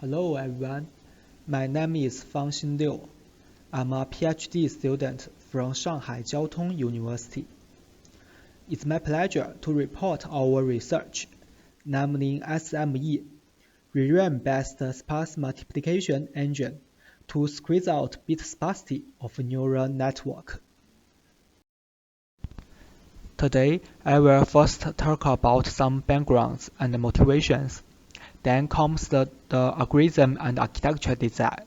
Hello everyone, my name is Fangxin Liu. I'm a PhD student from Shanghai Jiao Tong University. It's my pleasure to report our research, namely SME, ReRAM-based Sparse-Multiplication-Engine to squeeze out bit sparsity of a neural network. Today, I will first talk about some backgrounds and motivations. Then comes the algorithm and architecture design.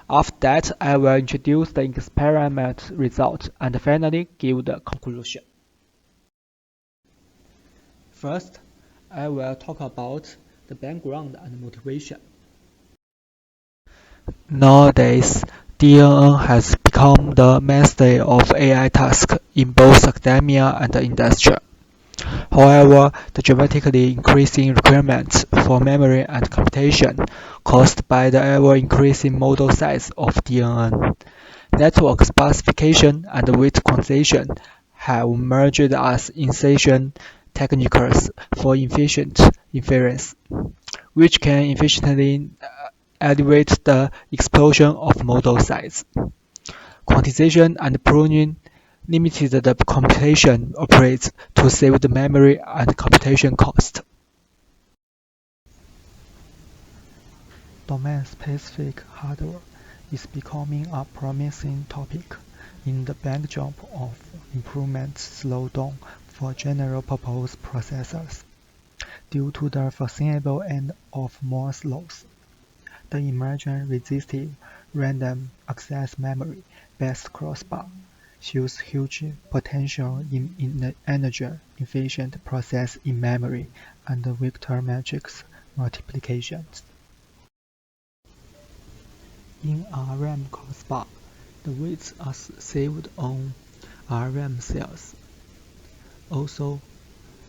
After that, I will introduce the experiment result and finally give the conclusion. First, I will talk about the background and motivation. Nowadays, DNN has become the mainstay of AI tasks in both academia and industry. However, the dramatically increasing requirements for memory and computation caused by the ever-increasing model size of DNN, network sparsification and weight quantization have merged as essential techniques for efficient inference, which can efficiently elevate the explosion of model size. Quantization and pruning limited the computation operates to save the memory and computation cost. Domain-specific hardware is becoming a promising topic in the backdrop of improvements slowed down for general-purpose processors due to the foreseeable end of Moore's laws. The emergent resistive random access memory-based crossbar shows huge potential in energy-efficient process in memory and vector matrix multiplications. In a RAM crossbar, the weights are saved on RAM cells. Also,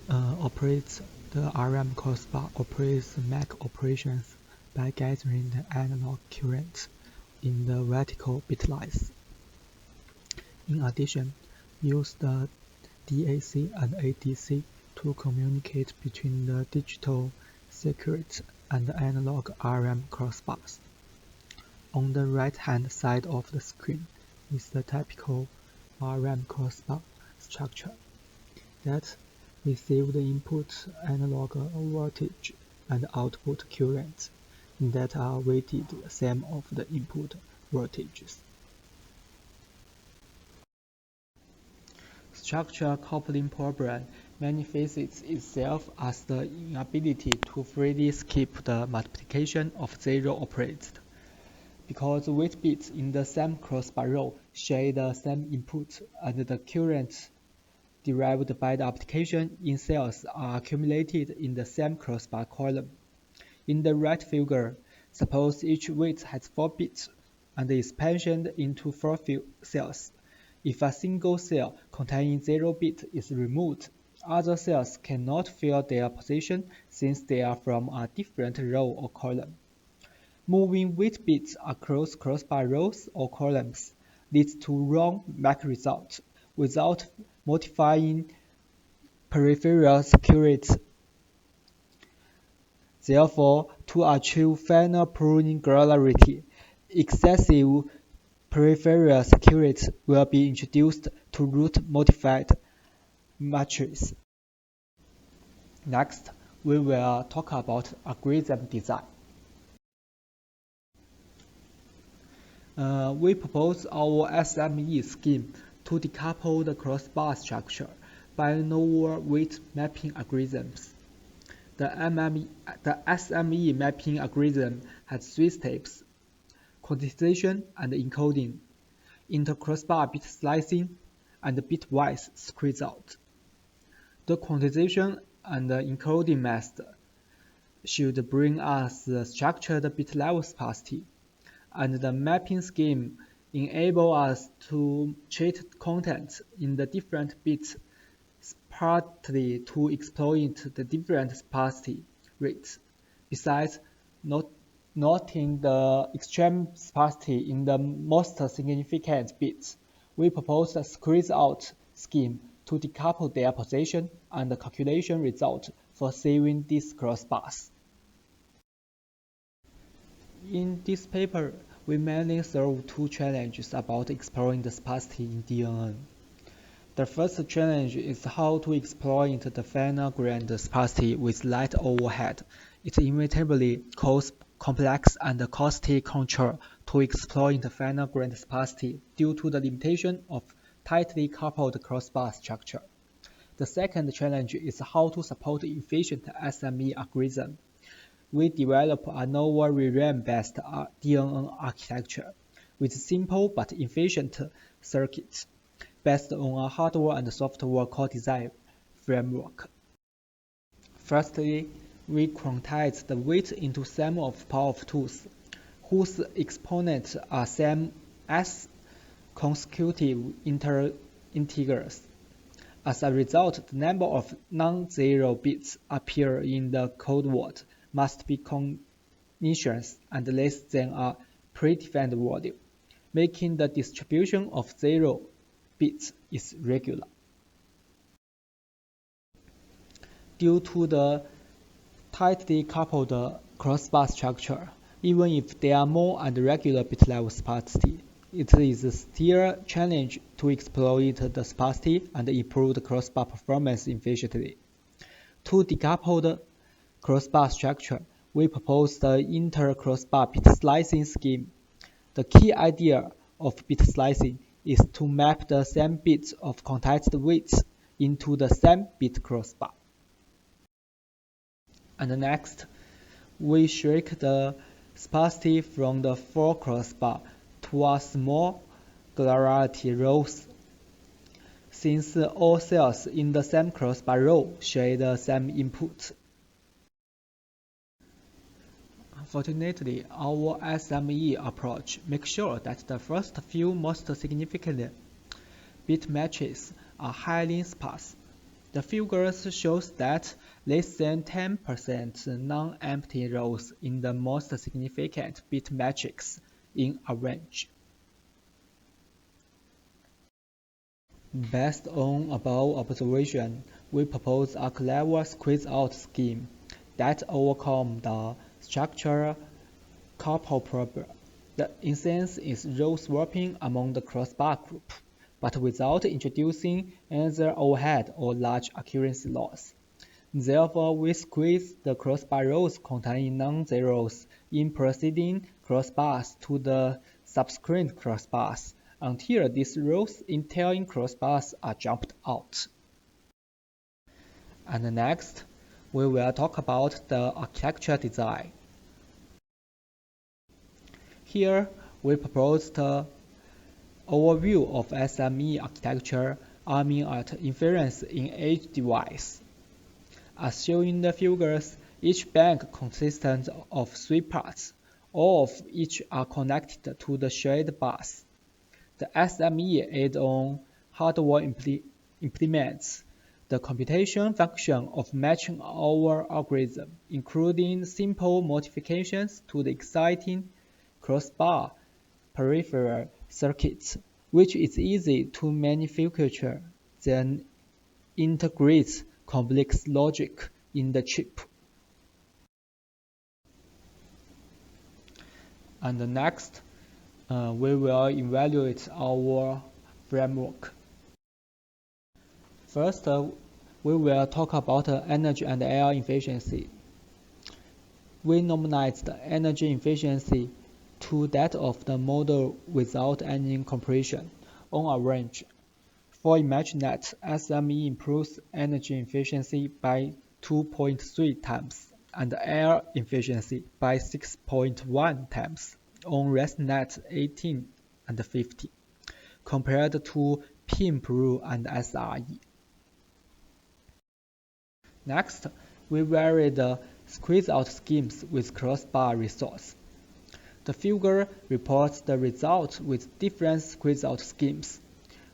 the RAM crossbar operates MAC operations by gathering the analog currents in the vertical bitlines. In addition, use the DAC and ADC to communicate between the digital circuit and the analog RAM crossbars. On the right-hand side of the screen is the typical RAM crossbar structure that receives the input analog voltage and output currents that are weighted same of the input voltages. Structure coupling problem manifests itself as the inability to freely skip the multiplication of zero operates, because weight bits in the same crossbar row share the same input and the currents derived by the application in cells are accumulated in the same crossbar column. In the right figure, suppose each weight has 4 bits and is partitioned into 4 cells. If a single cell containing 0 bit is removed, other cells cannot fill their position since they are from a different row or column. Moving weight bits across crossbar rows or columns leads to wrong MAC results without modifying peripheral security. Therefore, to achieve final pruning granularity, excessive peripheral security will be introduced to root-modified matrices. Next, we will talk about algorithm design. We propose our SME scheme to decouple the crossbar structure by novel weight mapping algorithms. The SME mapping algorithm has 3 steps: quantization and encoding, inter-crossbar bit slicing, and bitwise squeeze-out. The quantization and encoding method should bring us the structured bit-level sparsity, and the mapping scheme enable us to treat content in the different bits partly to exploit the different sparsity rates. Besides, noting the extreme sparsity in the most significant bits, we propose a squeeze-out scheme to decouple their position and the calculation result for saving these crossbars. In this paper, we mainly solve two challenges about exploring the sparsity in DNN. The first challenge is how to exploit the final-grained sparsity with light overhead. It inevitably calls complex and costly control to exploit the final-grained sparsity due to the limitation of tightly coupled crossbar structure. The second challenge is how to support efficient SME algorithm. We develop a novel ReRAM-based DNN architecture with simple but efficient circuits based on a hardware and software co-design framework. Firstly, we quantize the weight into sum of power of tools, whose exponents are same as consecutive integers. As a result, the number of non-zero bits appear in the code word must be continuous and less than a predefined value, making the distribution of zero bits is regular. Due to the tightly coupled crossbar structure, even if there are more and regular bit-level sparsity, it is still a challenge to exploit the sparsity and improve the crossbar performance efficiently. To decouple the crossbar structure, we propose the inter-crossbar bit slicing scheme. The key idea of bit slicing is to map the same bits of quantized weights into the same bit crossbar. And next, we shrink the sparsity from the 4 crossbar to a small granularity rows. Since all cells in the same crossbar row share the same input. Fortunately, our SME approach makes sure that the first few most significant bit matches are highly sparse. The figures shows that less than 10% non-empty rows in the most significant bit matrix in a range. Based on above observation, we propose a clever squeeze-out scheme that overcomes the structural couple problem. The essence is row swapping among the crossbar group, but without introducing either overhead or large accuracy loss. Therefore, we squeeze the crossbar rows containing non-zeros in preceding crossbars to the subsequent crossbars until these rows entailing crossbars are jumped out. And next, we will talk about the architecture design. Here, we propose the overview of SME architecture aiming at inference in each device. As shown in the figures, each bank consists of 3 parts, all of which are connected to the shared bus. The SME add-on hardware implements the computation function of matching our algorithm, including simple modifications to the existing crossbar peripheral circuits, which is easy to manufacture, then integrates complex logic in the chip. And next, we will evaluate our framework. First, we will talk about energy and air efficiency. We normalize the energy efficiency to that of the model without any compression on a range. For ImageNet, SME improves energy efficiency by 2.3 times and air efficiency by 6.1 times on ResNet 18 and 50, compared to PIMPRO and SRE. Next, we vary the squeeze-out schemes with crossbar resource. The figure reports the result with different squeeze-out schemes.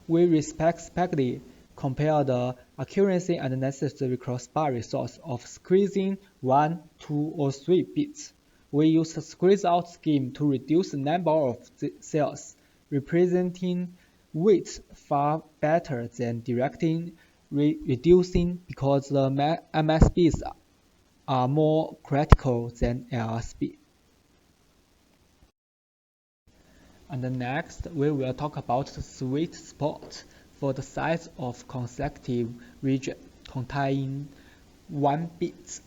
We respectively compare the accuracy and necessary crossbar resource of squeezing 1, 2, or 3 bits. We use the squeeze-out scheme to reduce the number of cells, representing weight far better than directing reducing because the MSBs are more critical than LSB. And next, we will talk about the sweet spot for the size of consecutive region containing 1 bit.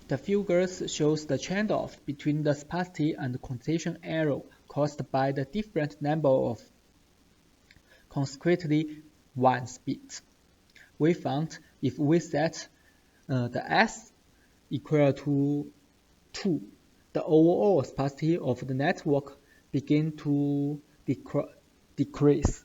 The figures shows the trade-off between the sparsity and quantization error caused by the different number of consecutively 1 bits. We found if we set the S equal to 2, the overall sparsity of the network begin to decrease,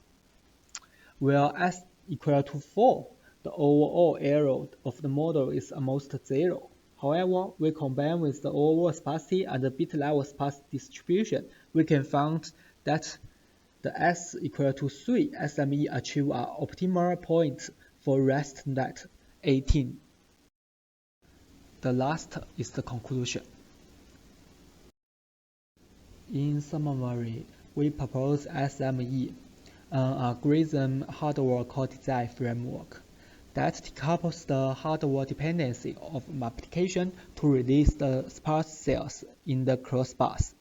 where S equal to 4, the overall error of the model is almost 0. However, we combine with the overall sparsity and the bit level sparsity distribution, we can find that the S equal to 3 SME achieve an optimal point for RESTnet 18. The last is the conclusion. In summary, we propose SME, an algorithm hardware core design framework that decouples the hardware dependency of multiplication to release the sparse cells in the crossbars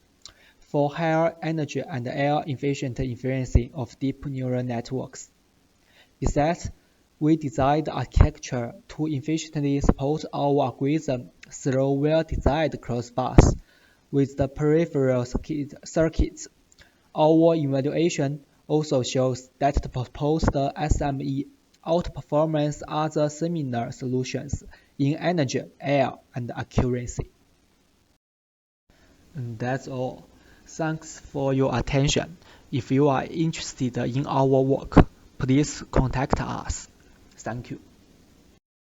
for higher energy and error efficient inferencing of deep neural networks. Besides, we designed the architecture to efficiently support our algorithm through well-designed crossbars with the peripheral circuits. Our evaluation also shows that the proposed SME outperforms other similar solutions in energy, error, and accuracy. And that's all. Thanks for your attention. If you are interested in our work, please contact us. Thank you.